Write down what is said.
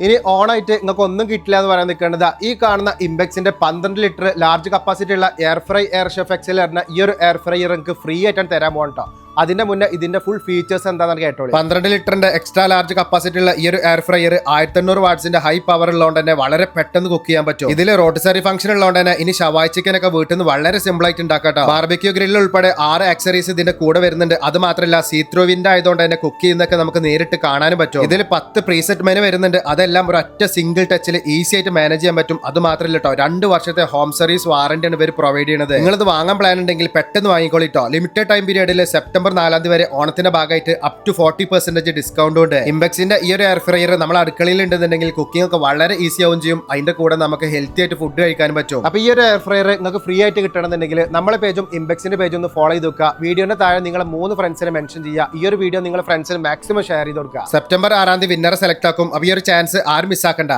ഇനി ഓണായിട്ട് നിങ്ങൾക്ക് ഒന്നും കിട്ടില്ല എന്ന് പറയാൻ നിൽക്കേണ്ടത് ഈ കാണുന്ന ഇംബെക്സിന്റെ 12 ലിറ്റർ ലാർജ് കപ്പാസിറ്റി ഉള്ള air fry air chef excel പറഞ്ഞ ഈ ഒരു എയർ ഫ്രൈയർ നിങ്ങൾക്ക് ഫ്രീ ആയിട്ടാണ് തരാൻ പോകട്ടോ. അതിന്റെ മുന്നേ ഇതിന്റെ ഫുൾ ഫീച്ചേഴ്സ് എന്താണെന്ന് കേട്ടോളൂ. 12 ലിറ്ററിന്റെ എക്സ്ട്രാ ലാർജ് കപ്പാസിറ്റി ഉള്ള ഈ ഒരു എയർ ഫ്രൈയർ 1800 വാട്ട്സിന്റെ ഹൈ പവർ ഉള്ളതുകൊണ്ട് തന്നെ വളരെ പെട്ടെന്ന് കുക്ക് ചെയ്യാൻ പറ്റും. ഇതിൽ റോട്ടിസറി ഫംഗ്ഷൻ ഉള്ളതുകൊണ്ട് തന്നെ ഇനി ഷവായ് ചിക്കൻ ഒക്കെ വീട്ടിൽ നിന്ന് വളരെ സിമ്പിൾ ആയിട്ട് ഉണ്ടാക്കട്ടോ. ബാർബിക്യൂ ഗ്രില്ല് ഉൾപ്പെടെ 6 ആക്സറീസ് ഇതിന്റെ കൂടെ വരുന്നുണ്ട്. അത് മാത്രമല്ല സീത്രോ വിൻഡ് ആയതുകൊണ്ട് തന്നെ കുക്ക് ചെയ്യുന്നതൊക്കെ നമുക്ക് നേരിട്ട് കാണാനും പറ്റും. ഇതിൽ 10 പ്രീസെറ്റ് മെനു വരുന്നുണ്ട്. അതെല്ലാം ഒരു ഒറ്റ സിംഗിൾ ടച്ചിൽ ഈസി ആയിട്ട് മാനേജ് ചെയ്യാൻ പറ്റും. അത് മാത്രമല്ല കേട്ടോ, 2 വർഷത്തെ ഹോം സർവീസ് വാറന്റിയാണ് ഇവർ പ്രൊവൈഡ് ചെയ്യുന്നത്. നിങ്ങളിത് വാങ്ങാൻ പ്ലാൻ ഉണ്ടെങ്കിൽ പെട്ടെന്ന് വാങ്ങിക്കോളിട്ടോ. ലിമിറ്റഡ് ടൈം പീരീഡിൽ സെപ്റ്റംബർ 4 വരെ ഓണത്തിന്റെ ഭാഗമായിട്ട് അപ് ടു 40% ഡിസ്കൗണ്ട് ഉണ്ട്. ഇംബെക്സിന്റെ ഈ ഒരു എയർ ഫ്രൈയർ നമ്മൾ അടുക്കളയിൽ ഉണ്ടെന്നുണ്ടെങ്കിൽ കുക്കിംഗ് ഒക്കെ വളരെ ഈസി ആവും ചെയ്യും. അതിന്റെ കൂടെ നമുക്ക് ഹെൽത്തി ആയിട്ട് ഫുഡ് കഴിക്കാനും പറ്റും. അപ്പൊ ഈ ഒരു എയർ ഫ്രൈയർ നിങ്ങൾക്ക് ഫ്രീ ആയിട്ട് കിട്ടണമെന്നുണ്ടെങ്കിൽ നമ്മളെ പേജും ഇംബെക്സിന്റെ പേജും ഒന്ന് ഫോളോ ചെയ്ത് വെക്കുക. വീഡിയോന്റെ താഴെ നിങ്ങളെ 3 ഫ്രണ്ട്സിനെ മെൻഷൻ ചെയ്യുക. ഈ ഒരു വീഡിയോ നിങ്ങളുടെ ഫ്രണ്ട്സിന് മാക്സിമം ഷെയർ ചെയ്ത് കൊടുക്കുക. സെപ്റ്റംബർ 6 വിന്നറെ സെലക്ട് ആക്കും. അപ്പൊ ഈ ഒരു ചാൻസ് ആരും മിസ്സാക്കണ്ട.